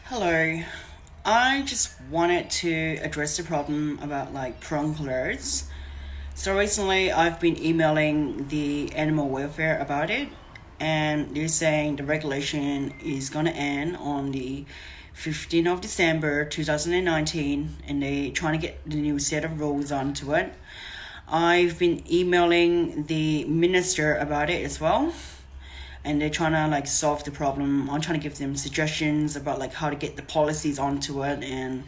Hello. I just wanted to address the problem about like prong collars. So recently I've been emailing the animal welfare about it, and they're saying the regulation is gonna end on the 15th of December 2019, and they trying to get the new set of rules onto it. I've been emailing the minister about it as well, and they're trying to like solve the problem. I'm trying to give them suggestions about like how to get the policies onto it and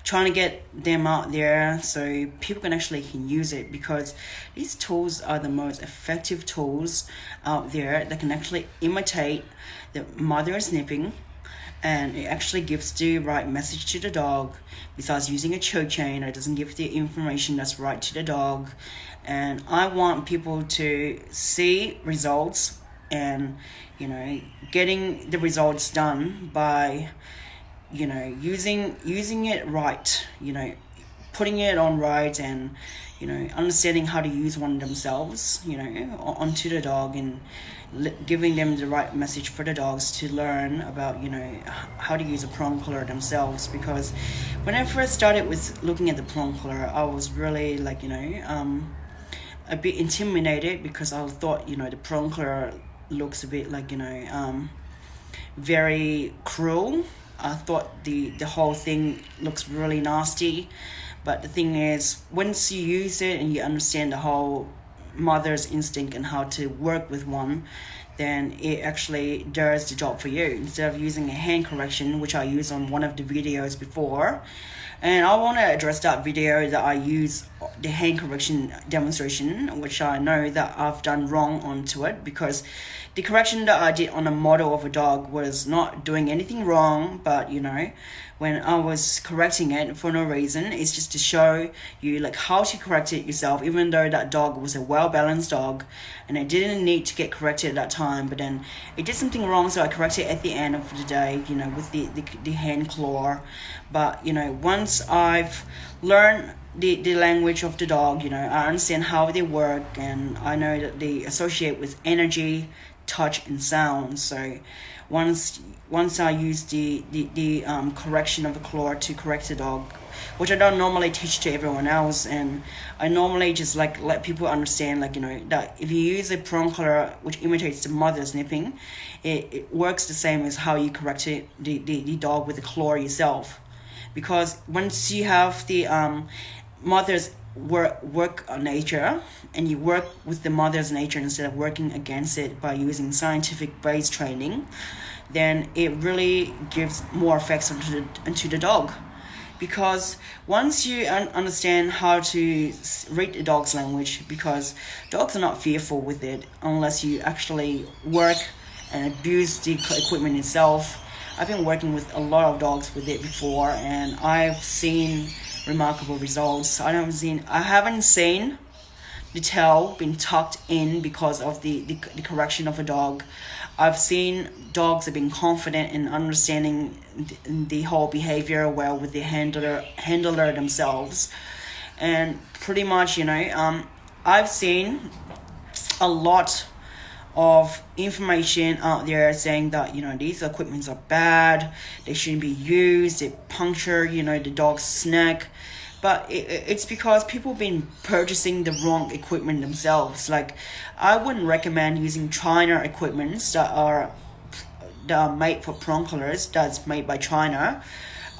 trying to get them out there so people can use it, because these tools are the most effective tools out there that can actually imitate the mother snipping, and it actually gives the right message to the dog, besides using a choke chain that doesn't give the information that's right to the dog. And I want people to see results, and getting the results done by using it right, putting it on right, and understanding how to use one themselves, onto the dog, and giving them the right message for the dogs to learn about how to use a prong collar themselves. Because when I first started with looking at the prong collar, I was really like a bit intimidated, because I thought the prong collar looks a bit like very cruel. I thought the whole thing looks really nasty. But the thing is, once you use it and you understand the whole mother's instinct and how to work with one, then it actually does the job for you, instead of using a hand correction, which I used on one of the videos before. And I want to address that video that I use the hand correction demonstration, which I know that I've done wrong onto it, because the correction that I did on a model of a dog was not doing anything wrong. But when I was correcting it for no reason, it's just to show you like how to correct it yourself, even though that dog was a well-balanced dog and it didn't need to get corrected at that time. But then it did something wrong, so I corrected it at the end of the day, with the hand claw. But once I've learned the language of the dog, I understand how they work, and I know that they associate with energy, touch, and sound. So once I use the correction of the claw to correct the dog, which I don't normally teach to everyone else, and I normally just like let people understand that if you use a prong collar which imitates the mother's nipping, it works the same as how you correct the dog with the claw yourself. Because once you have the mother's work nature, and you work with the mother's nature instead of working against it by using scientific based training, then it really gives more effects onto the dog. Because once you understand how to read the dog's language, because dogs are not fearful with it unless you actually work and abuse the equipment itself. I've been working with a lot of dogs with it before, and I've seen remarkable results. I haven't seen the tail being tucked in because of the correction of a dog. I've seen dogs have been confident in understanding the whole behavior well with the handler themselves. And pretty much, I've seen a lot of information out there saying that these equipments are bad, they shouldn't be used, they puncture the dog's neck. But it's because people have been purchasing the wrong equipment themselves. Like, I wouldn't recommend using China equipments that are made for prong collars, that's made by China.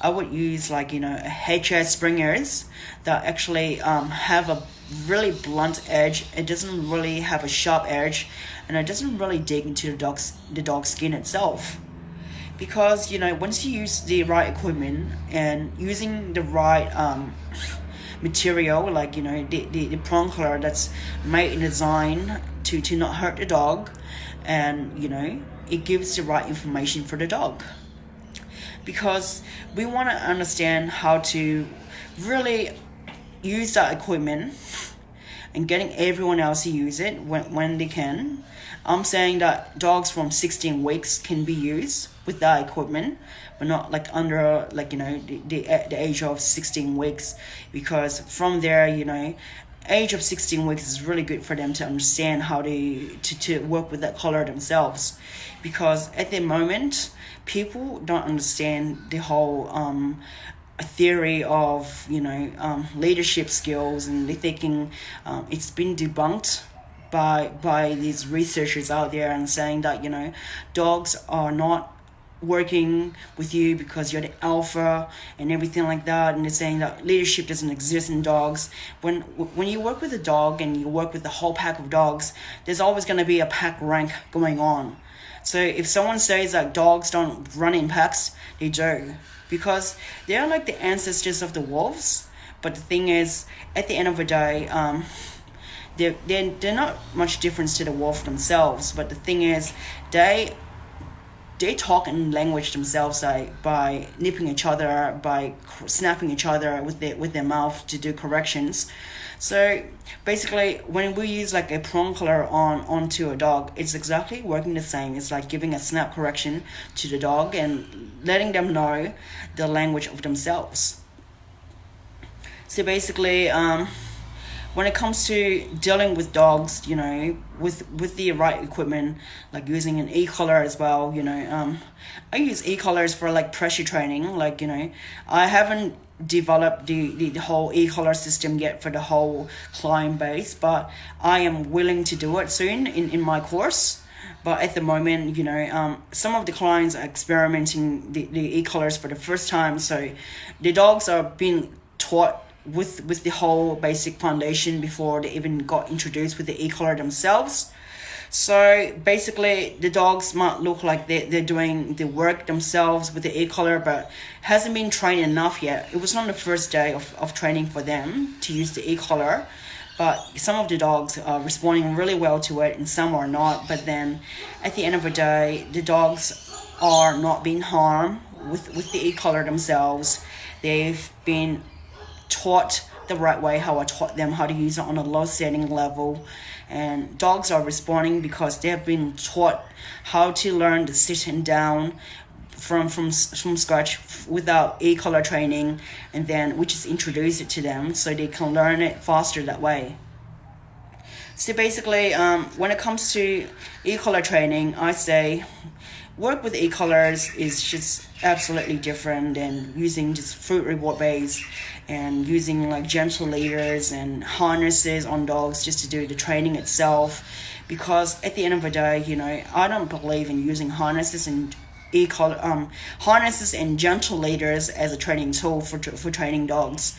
I would use HS Springers that actually have a really blunt edge. It doesn't really have a sharp edge, and it doesn't really dig into the dog's skin itself. Because once you use the right equipment and using the right material, like the prong collar that's made and designed to not hurt the dog, and it gives the right information for the dog. Because we want to understand how to really use that equipment, and getting everyone else to use it when they can. I'm saying that dogs from 16 weeks can be used with that equipment, but not under the age of 16 weeks, because from there age of 16 weeks is really good for them to understand how to work with that collar themselves, because at the moment people don't understand the whole theory of leadership skills, and they're thinking it's been debunked by these researchers out there and saying that dogs are not working with you because you're the alpha and everything like that, and they're saying that leadership doesn't exist in dogs. When you work with a dog and you work with the whole pack of dogs, there's always going to be a pack rank going on. So if someone says that dogs don't run in packs, they do, because they're like the ancestors of the wolves. But the thing is, at the end of the day, they're not much difference to the wolf themselves. But the thing is, they talk in language themselves, like by nipping each other, by snapping each other with their mouth to do corrections. So basically, when we use like a prong collar onto a dog, it's exactly working the same. It's like giving a snap correction to the dog and letting them know the language of themselves. So basically, when it comes to dealing with dogs, with the right equipment, like using an e-collar as well, I use e-collars for like pressure training. Like, I haven't developed the whole e-collar system yet for the whole client base, but I am willing to do it soon in my course. But at the moment, some of the clients are experimenting the e-collars for the first time, so the dogs are being taught with the whole basic foundation before they even got introduced with the e-collar themselves. So basically, the dogs might look like they're doing the work themselves with the e-collar, but hasn't been trained enough yet. It was not the first day of training for them to use the e-collar, but some of the dogs are responding really well to it and some are not. But then at the end of the day, the dogs are not being harmed with the e-collar themselves. They've been taught the right way, how I taught them how to use it on a low setting level, and dogs are responding because they have been taught how to learn to sit and down from scratch without e-collar training, and then we just introduce it to them so they can learn it faster that way. So basically, when it comes to e-collar training, I say work with e-collars is just absolutely different than using just fruit reward base and using like gentle leaders and harnesses on dogs just to do the training itself. Because at the end of the day, I don't believe in using harnesses and harnesses and gentle leaders as a training tool for training dogs.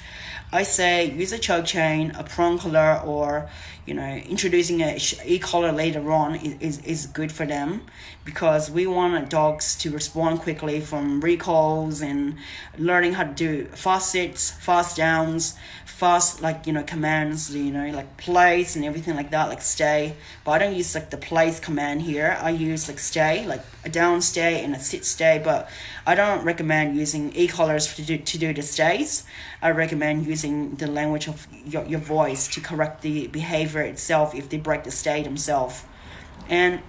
I say use a choke chain, a prong collar, or introducing a e-collar later on is good for them, because we want dogs to respond quickly from recalls and learning how to do fast sits, fast downs, fast commands, like place and everything like that, like stay. But I don't use like the place command here. I use like stay, like a down stay and a sit stay. But I don't recommend using e-collars to do the stays. I recommend using the language of your voice to correct the behavior itself if they break the stay themselves. And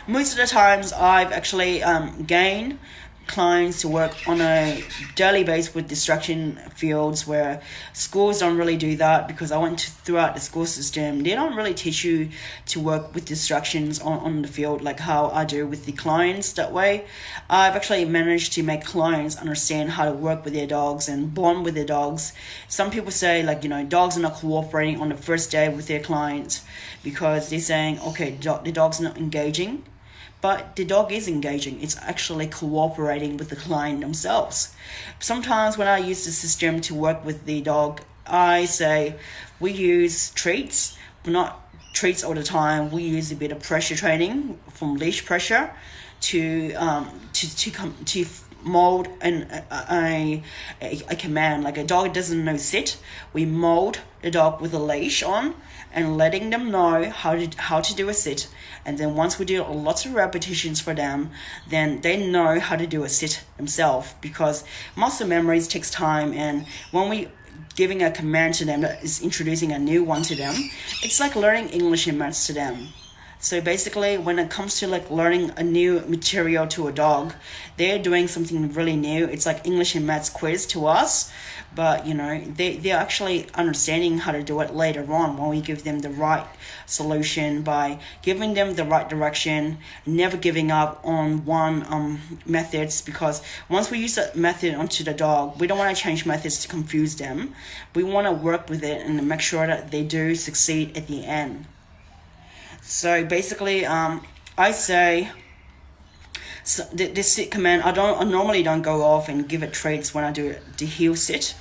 most of the times I've actually gained clients to work on a daily basis with distraction fields, where schools don't really do that, because I went throughout the school system. They don't really teach you to work with distractions on the field like how I do with the clients that way. I've actually managed to make clients understand how to work with their dogs and bond with their dogs. Some people say dogs are not cooperating on the first day with their clients because they're saying, okay, the dog's not engaging. But the dog is engaging. It's actually cooperating with the client themselves. Sometimes when I use the system to work with the dog, I say we use treats, but not treats all the time. We use a bit of pressure training from leash pressure to mold a command. Like a dog doesn't know sit, we mold the dog with a leash on and letting them know how to do a sit. And then once we do lots of repetitions for them, then they know how to do a sit themselves, because muscle memories takes time. And when we giving a command to them that is introducing a new one to them, it's like learning English and maths to them. So basically, when it comes to like learning a new material to a dog, they're doing something really new. It's like English and maths quiz to us, but they're actually understanding how to do it later on when we give them the right solution by giving them the right direction, never giving up on one methods, because once we use that method onto the dog, we don't want to change methods to confuse them. We want to work with it and make sure that they do succeed at the end. So basically, I say, so the sit command, I normally don't go off and give it traits when I do the heel sit.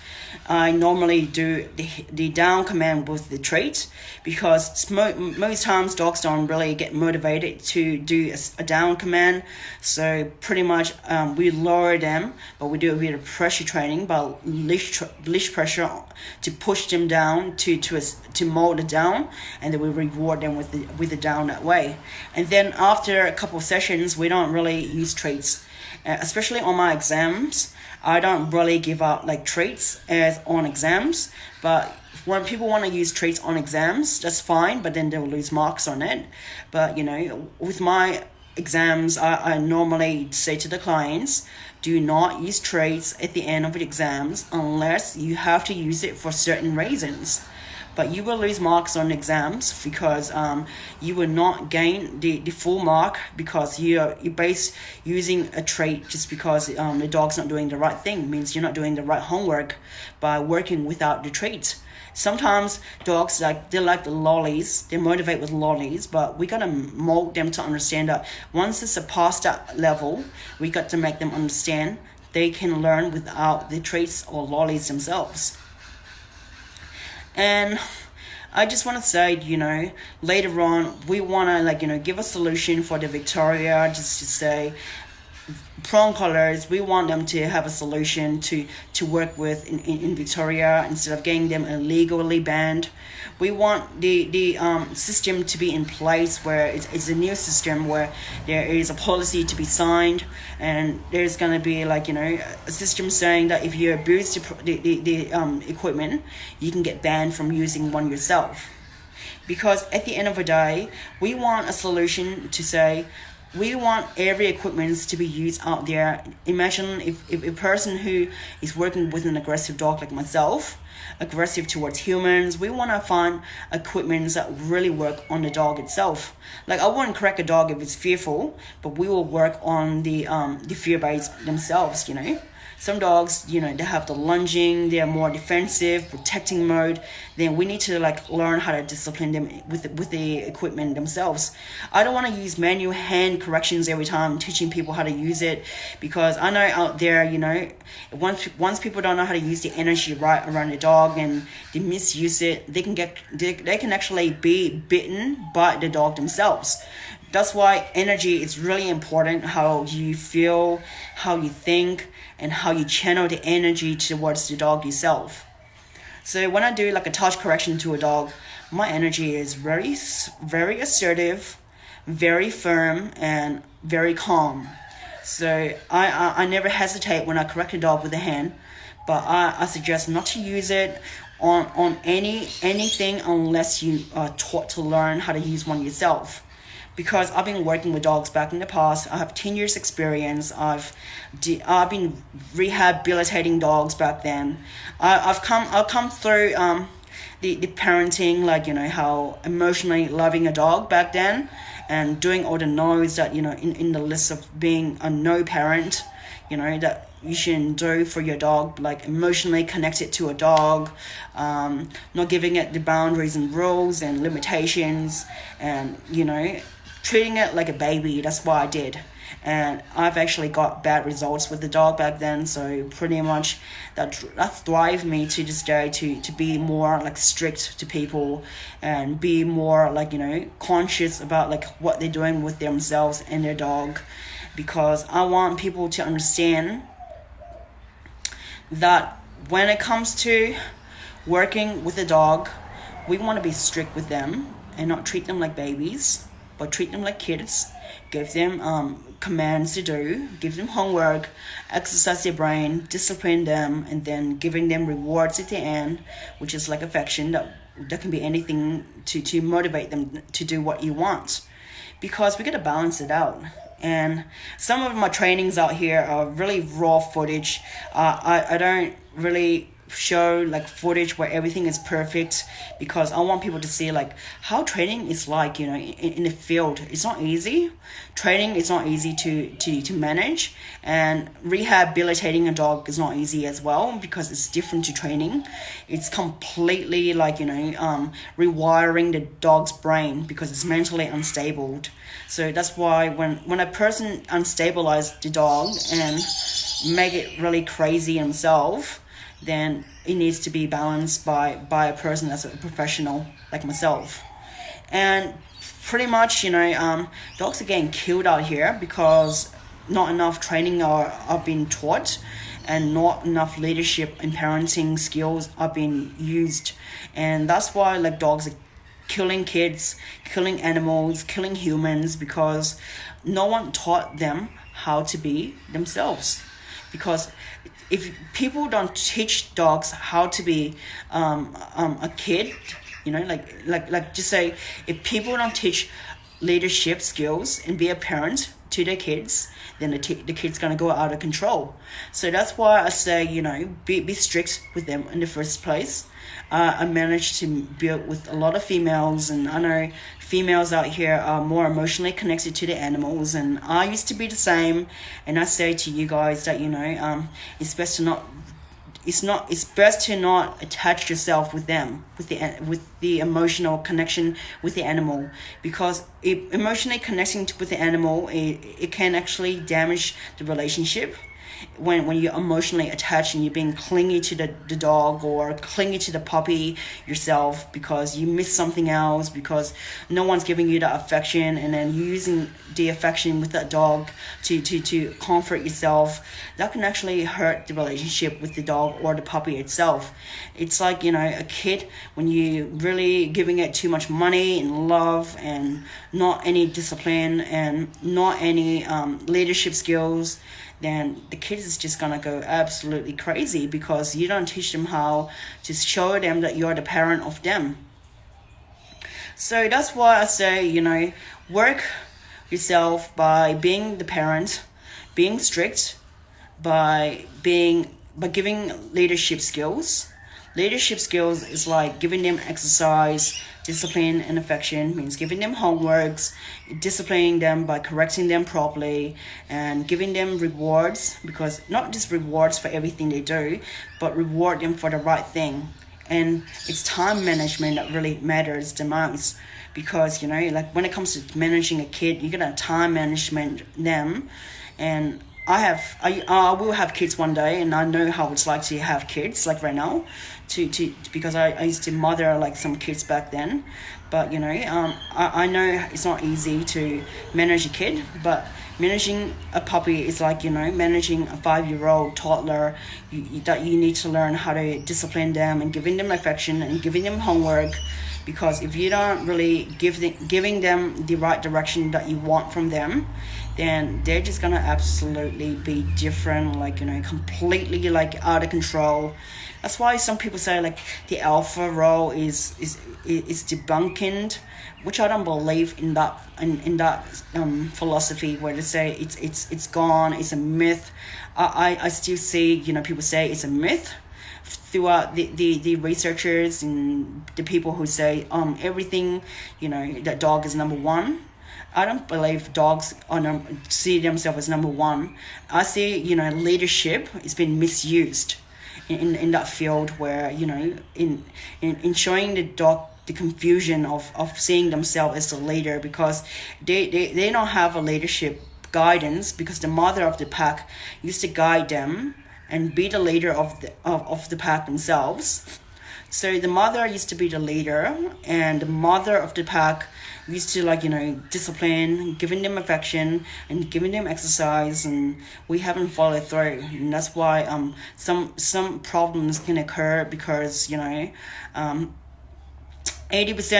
I normally do the down command with the trait, because most times dogs don't really get motivated to do a down command. So pretty much we lower them, but we do a bit of pressure training by leash pressure to push them down to mold it down, and then we reward them with the down that way. And then after a couple of sessions, we don't really use traits, especially on my exams. I don't really give out like traits as on exams, but when people want to use traits on exams, that's fine, but then they'll lose marks on it. But with my exams, I normally say to the clients, do not use traits at the end of the exams unless you have to use it for certain reasons. But you will lose marks on exams because you will not gain the full mark, because you base using a trait just because the dog's not doing the right thing. It means you're not doing the right homework by working without the trait. Sometimes dogs they like the lollies, they motivate with lollies, but we gotta mold them to understand that once it's past that level, we got to make them understand they can learn without the traits or lollies themselves. And I just want to say, later on, we want to, give a solution for the Victoria, just to say, prong collars, we want them to have a solution to work with in Victoria instead of getting them illegally banned. We want the system to be in place where it's a new system where there is a policy to be signed, and there's going to be a system saying that if you abuse the equipment, you can get banned from using one yourself. Because at the end of the day, we want a solution to say, we want every equipment to be used out there. Imagine if a person who is working with an aggressive dog like myself, aggressive towards humans, we want to find equipment that really work on the dog itself. Like, I wouldn't correct a dog if it's fearful, but we will work on the fear base themselves, Some dogs, they have the lunging, they're more defensive, protecting mode. Then we need to learn how to discipline them with the equipment themselves. I don't want to use manual hand corrections every time teaching people how to use it, because I know out there, once people don't know how to use the energy right around the dog and they misuse it, they can actually be bitten by the dog themselves. That's why energy is really important, how you feel, how you think, and how you channel the energy towards the dog yourself. So when I do a touch correction to a dog, my energy is very, very assertive, very firm, and very calm. So I never hesitate when I correct a dog with a hand, but I suggest not to use it on anything unless you are taught to learn how to use one yourself. Because I've been working with dogs back in the past. I have 10 years experience. I've been rehabilitating dogs back then. I've come through the parenting, how emotionally loving a dog back then, and doing all the no's that in the list of being a no parent, that you shouldn't do for your dog, like emotionally connected to a dog, not giving it the boundaries and rules and limitations, and treating it like a baby. That's what I did, and I've actually got bad results with the dog back then. So pretty much that drive me to this day to be more strict to people, and be more conscious about what they're doing with themselves and their dog, because I want people to understand that when it comes to working with a dog, we want to be strict with them and not treat them like babies, but treat them like kids. Give them commands to do, give them homework, exercise their brain, discipline them, and then giving them rewards at the end, which is affection. That can be anything to motivate them to do what you want. because we gotta balance it out. And some of my trainings out here are really raw footage. I don't really show like footage where everything is perfect, because I want people to see like how training is like, in the field. It's not easy. Training is not easy to manage, and rehabilitating a dog is not easy as well, because it's different to training. It's completely like, rewiring the dog's brain because it's mentally unstable. So that's why when a person unstabilize the dog and make it really crazy himself, then it needs to be balanced by a person that's a professional like myself. And pretty much, dogs are getting killed out here because not enough training are being taught, and not enough leadership and parenting skills are being used. And that's why like dogs are killing kids, killing animals, killing humans, because no one taught them how to be themselves. Because if people don't teach dogs how to be a kid, like just say, if people don't teach leadership skills and be a parent to their kids, then the kid's gonna go out of control. So that's why I say, be strict with them in the first place. I managed to build with a lot of females, and I know females out here are more emotionally connected to the animals, and I used to be the same. And I say to you guys that it's best to not it's best to not attach yourself with them, with the emotional connection with the animal, because emotionally connecting with the animal, it can actually damage the relationship. When you're emotionally attached and you're being clingy to the dog, or clingy to the puppy yourself because you miss something else, because no one's giving you that affection, and then you're using the affection with that dog to comfort yourself, that can actually hurt the relationship with the dog or the puppy itself. It's like, a kid, when you really giving it too much money and love and not any discipline and not any leadership skills, then the kid is just gonna go absolutely crazy, because you don't teach them how to show them that you're the parent of them. So that's why I say, work yourself by being the parent, being strict, by giving leadership skills. Leadership skills is like giving them exercise. Discipline and affection means giving them homeworks, disciplining them by correcting them properly, and giving them rewards, because not just rewards for everything they do, but reward them for the right thing. And it's time management that really matters the most, because like when it comes to managing a kid, you gotta time management them. And I will have kids one day, and I know how it's like to have kids like right now, because I used to mother like some kids back then. But I know it's not easy to manage a kid, but managing a puppy is like managing a 5-year-old toddler. That you need to learn how to discipline them and giving them affection and giving them homework, because if you don't really giving them the right direction that you want from them, then they're just gonna absolutely be different, like completely like out of control. That's why some people say like the alpha role is debunking, which I don't believe in that philosophy where they say it's gone, it's a myth. I still see people say it's a myth throughout the researchers and the people who say everything, that dog is number one. I don't believe dogs see themselves as number one. I see, leadership is being misused in that field, where, in showing the dog the confusion of seeing themselves as the leader, because they don't have a leadership guidance, because the mother of the pack used to guide them and be the leader of the pack themselves. So the mother used to be the leader, and the mother of the pack used to discipline, giving them affection and giving them exercise, and we haven't followed through. And that's why some problems can occur, because 80%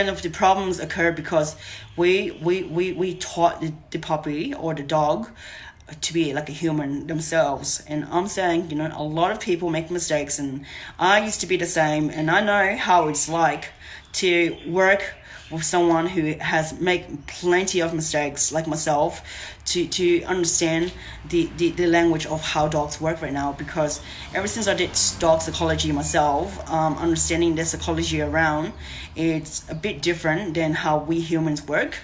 of the problems occur because we taught the puppy or the dog to be like a human themselves. And I'm saying, a lot of people make mistakes, and I used to be the same, and I know how it's like to work with someone who has made plenty of mistakes like myself to understand the language of how dogs work right now, because ever since I did dog psychology myself, understanding the psychology around, it's a bit different than how we humans work.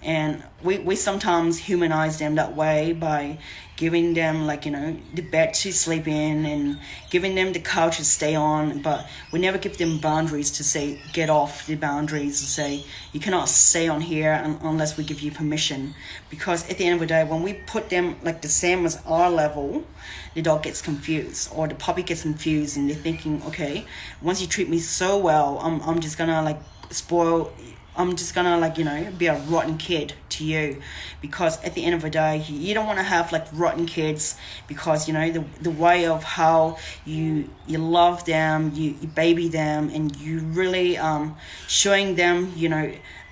And we sometimes humanize them that way by giving them, like, the bed to sleep in and giving them the couch to stay on, but we never give them boundaries to say get off the boundaries and say you cannot stay on here unless we give you permission. Because at the end of the day, when we put them like the same as our level, the dog gets confused or the puppy gets confused, and they're thinking, okay, once you treat me so well, I'm just gonna like spoil, I'm just gonna like be a rotten kid to you. Because at the end of the day, you don't want to have like rotten kids, because the way of how you love them, you baby them, and you really showing them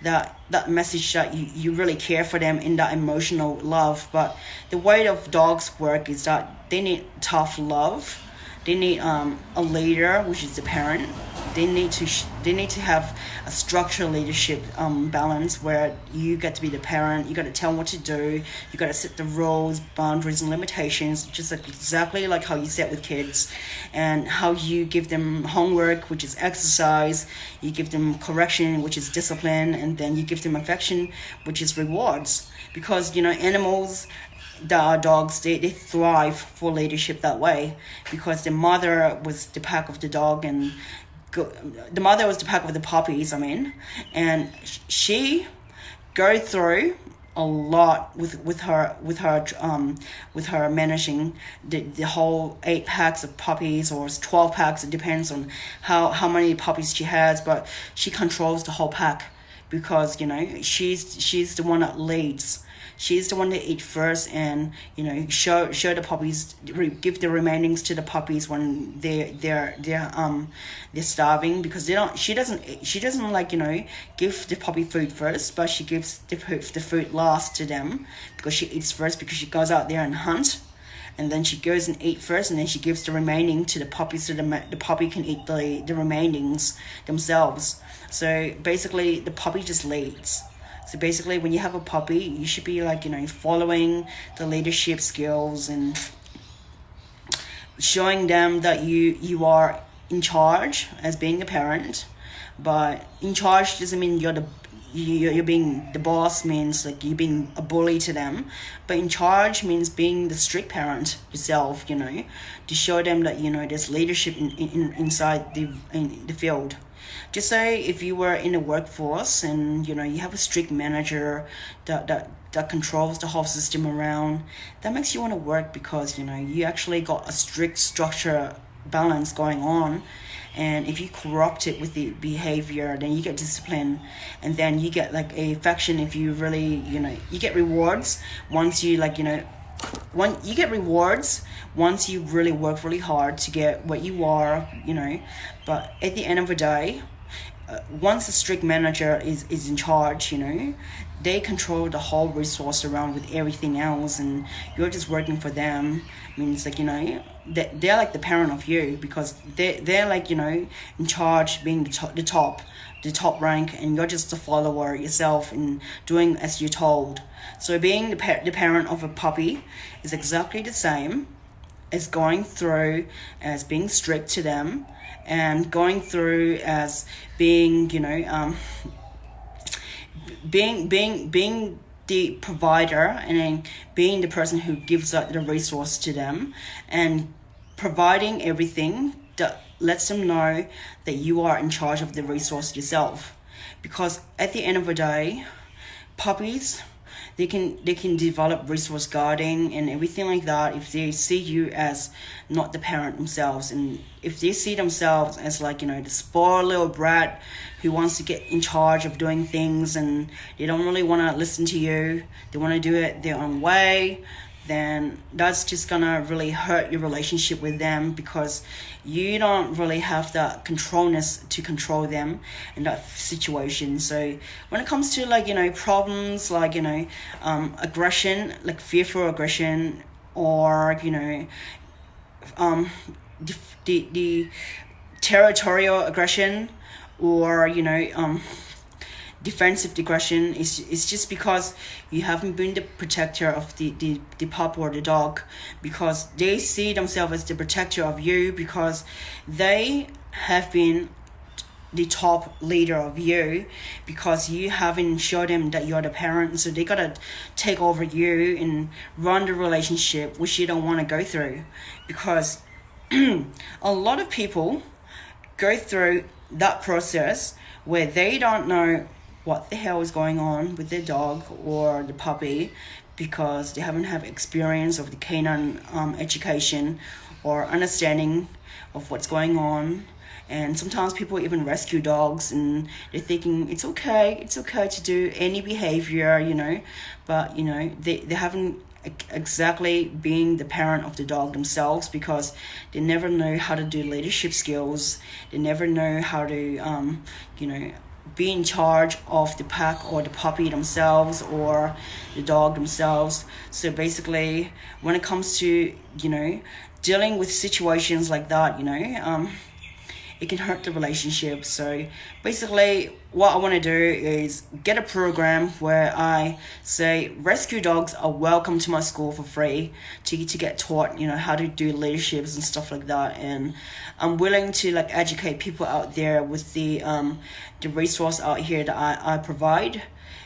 that message that you really care for them in that emotional love. But the way of dogs work is that they need tough love. They need a leader, which is the parent. They need to have a structured leadership balance, where you get to be the parent. You got to tell them what to do. You got to set the rules, boundaries, and limitations, just like exactly like how you set with kids, and how you give them homework, which is exercise. You give them correction, which is discipline, and then you give them affection, which is rewards. Because animals that are dogs, they thrive for leadership that way, because the mother was the pack of the dog, and the mother was the pack of the puppies, and she go through a lot with her managing the whole 8 packs of puppies, or 12 packs. It depends on how many puppies she has, but she controls the whole pack, because she's the one that leads. She's the one that eat first, and show the puppies, give the remainings to the puppies when they're starving, because she doesn't like give the puppy food first, but she gives the food last to them, because she eats first, because she goes out there and hunt, and then she goes and eat first, and then she gives the remaining to the puppy, so the puppy can eat the remainings themselves. So basically the puppy just leads. So basically, when you have a puppy, you should be like, following the leadership skills and showing them that you are in charge as being a parent. But in charge doesn't mean you're being the boss, means like you're being a bully to them. But in charge means being the strict parent yourself, to show them that, there's leadership inside the field. Just say if you were in the workforce and you have a strict manager that controls the whole system around, that makes you want to work, because you actually got a strict structure balance going on. And if you corrupt it with the behavior, then you get discipline, and then you get like a affection. If you really you get rewards once you you get rewards once you really work really hard to get what you are. But at the end of the day, once a strict manager is in charge, they control the whole resource around with everything else, and you're just working for them. Means like they're like the parent of you, because they're like in charge, being the top rank, and you're just a follower yourself and doing as you're told. So being the parent of a puppy is exactly the same as going through as being strict to them, and going through as being being the provider, and then being the person who gives out the resource to them, and providing everything that lets them know that you are in charge of the resource yourself. Because at the end of the day, puppies, they can develop resource guarding and everything like that if they see you as not the parent themselves, and if they see themselves as like the spoiled little brat who wants to get in charge of doing things, and they don't really want to listen to you, they want to do it their own way, then that's just gonna really hurt your relationship with them, because you don't really have that controlness to control them in that situation. So when it comes to problems like aggression, like fearful aggression, or the territorial aggression, or defensive aggression is just because you haven't been the protector of the pup or the dog, because they see themselves as the protector of you, because they have been the top leader of you, because you haven't showed them that you're the parent, so they gotta take over you and run the relationship, which you don't want to go through. Because a lot of people go through that process where they don't know what the hell is going on with their dog or the puppy, because they haven't had experience of the canine education or understanding of what's going on. And sometimes people even rescue dogs and they're thinking it's okay to do any behavior, but they haven't exactly being the parent of the dog themselves, because they never know how to do leadership skills. They never know how to be in charge of the pack or the puppy themselves or the dog themselves. So basically, when it comes to dealing with situations like that, it can hurt the relationship. So basically, what I want to do is get a program where I say rescue dogs are welcome to my school for free to get taught, how to do leaderships and stuff like that. And I'm willing to educate people out there with the resource out here that I provide.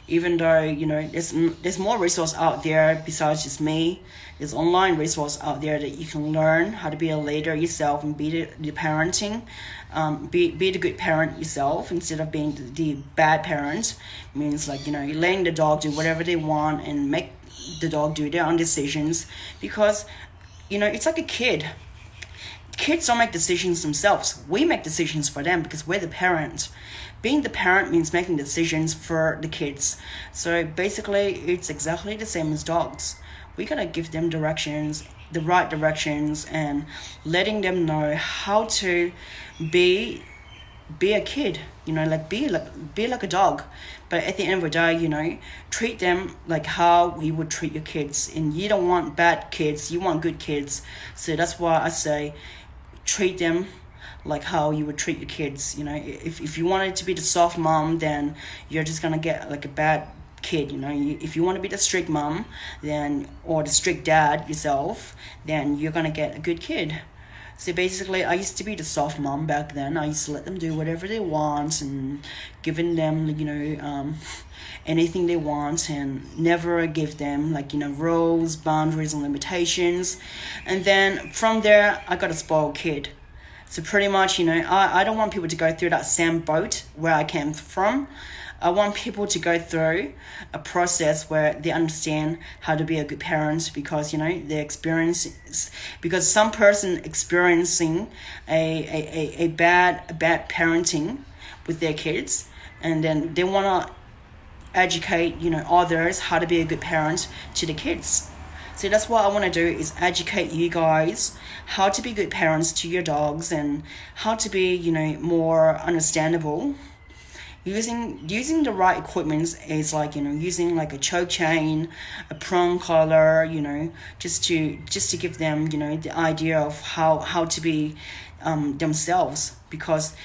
Even though there's more resource out there besides just me. There's online resource out there that you can learn how to be a leader yourself and be the parenting, be the good parent yourself instead of being the bad parent. It means letting the dog do whatever they want and make the dog do their own decisions, because it's like a kid. Kids don't make decisions themselves. We make decisions for them because we're the parent. Being the parent means making decisions for the kids. So basically, it's exactly the same as dogs. We gotta give them directions, the right directions, and letting them know how to be a kid. Be like a dog. But at the end of the day, treat them like how we would treat your kids. And you don't want bad kids. You want good kids. So that's why I say, treat them like how you would treat your kids. If you wanted to be the soft mom, then you're just gonna get a bad kid. If you want to be the strict mom, then or the strict dad yourself, then you're gonna get a good kid. So basically, I used to be the soft mom back then. I used to let them do whatever they want and giving them anything they want, and never give them rules, boundaries, and limitations. And then from there, I got a spoiled kid. So pretty much, I don't want people to go through that same boat where I came from. I want people to go through a process where they understand how to be a good parent, because they experience, because some person experiencing a bad parenting with their kids, and then they want to educate others how to be a good parent to the kids. So that's what I want to do, is educate you guys how to be good parents to your dogs, and how to be more understandable. Using the right equipment is using a choke chain, a prong collar, just to give them the idea of how to be themselves. Because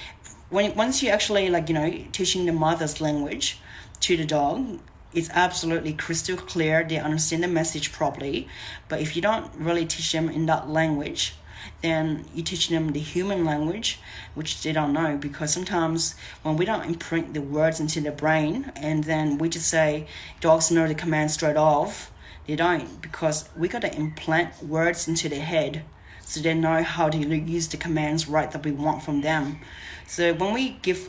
once you actually teaching the mother's language to the dog, it's absolutely crystal clear. They understand the message properly. But if you don't really teach them in that language, then you teach them the human language, which they don't know. Because sometimes when we don't imprint the words into their brain, and then we just say dogs know the command straight off, they don't, because we got to implant words into their head so they know how to use the commands right that we want from them. So when we give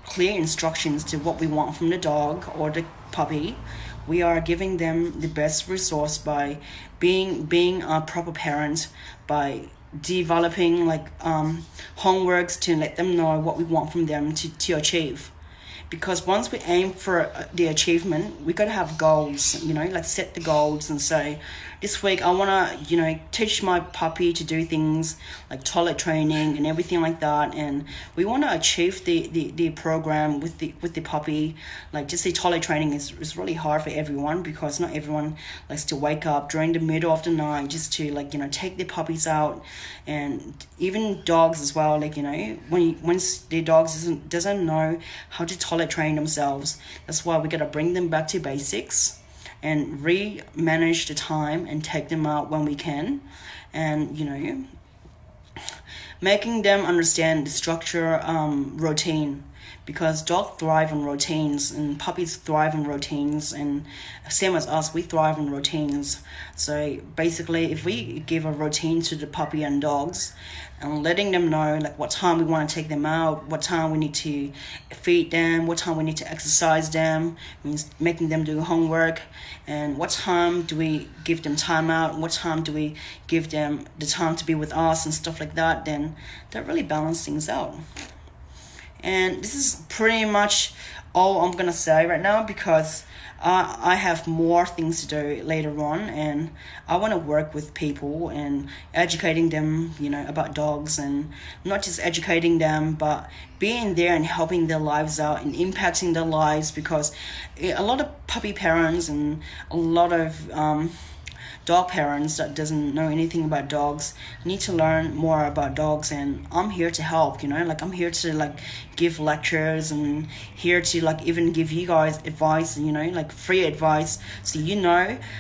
clear instructions to what we want from the dog or the puppy, we are giving them the best resource by being a proper parent, by developing homeworks to let them know what we want from them to achieve. Because once we aim for the achievement, we got to have goals, set the goals and say, this week I want to, teach my puppy to do things like toilet training and everything like that. And we want to achieve the program with the puppy. Just the toilet training is really hard for everyone, because not everyone likes to wake up during the middle of the night just to take their puppies out. And even dogs as well, once the dogs doesn't know how to toilet toilet train themselves. That's why we gotta bring them back to basics and re-manage the time and take them out when we can, and making them understand the structure, routine, because dogs thrive on routines and puppies thrive on routines, and same as us, we thrive on routines. So basically, if we give a routine to the puppy and dogs and letting them know like what time we want to take them out, what time we need to feed them, what time we need to exercise them, means making them do homework, and what time do we give them time out, and what time do we give them the time to be with us and stuff like that, then that really balance things out. And this is pretty much all I'm gonna say right now, because I have more things to do later on, and I want to work with people and educating them, about dogs, and not just educating them, but being there and helping their lives out and impacting their lives, because a lot of puppy parents and a lot of dog parents that doesn't know anything about dogs need to learn more about dogs, and I'm here to help. I'm here to give lectures, and here to even give you guys advice, free advice, so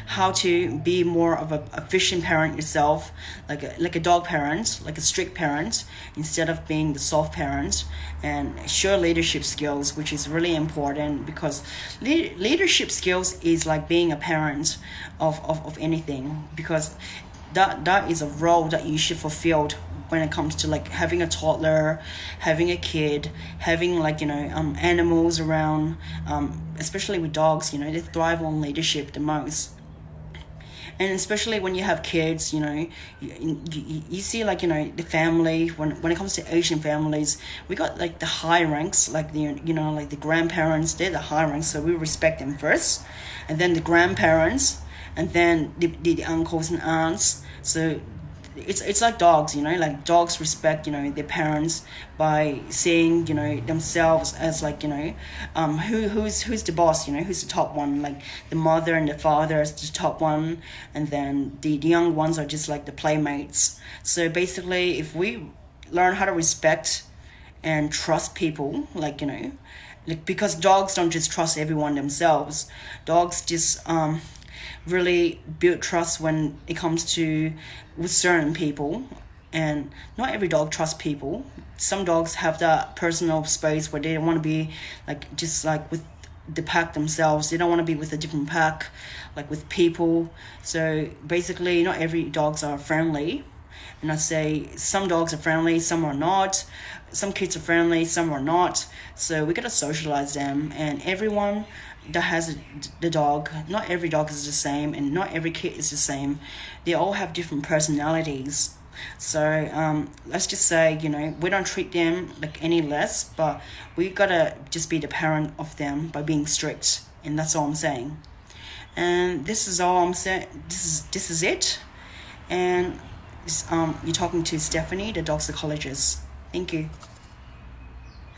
how to be more of a efficient parent yourself, like a dog parent, like a strict parent, instead of being the soft parent, and show leadership skills, which is really important, because leadership skills is like being a parent of anything, because that is a role that you should fulfill when it comes to having a toddler, having a kid, having animals around, especially with dogs. They thrive on leadership the most. And especially when you have kids, you see the family, when it comes to Asian families, we got the high ranks, the grandparents, they're the high ranks, so we respect them first, and then the grandparents, and then the uncles and aunts. So it's like dogs, dogs respect their parents by seeing themselves as who's the boss, who's the top one, the mother and the father is the top one, and then the young ones are just the playmates. So basically, if we learn how to respect and trust people, because dogs don't just trust everyone themselves, dogs just really build trust when it comes to with certain people, and not every dog trusts people. Some dogs have that personal space where they don't want to be with the pack themselves. They don't want to be with a different pack, with people. So basically, not every dogs are friendly, and I say some dogs are friendly, some are not. Some kids are friendly, some are not. So we gotta socialize them, and everyone that has the dog, not every dog is the same, and not every kid is the same. They all have different personalities. So let's just say we don't treat them any less, but we gotta just be the parent of them by being strict, and that's all I'm saying. And this is all I'm saying. This is it. And you're talking to Stephanie, the dog psychologist. Thank you.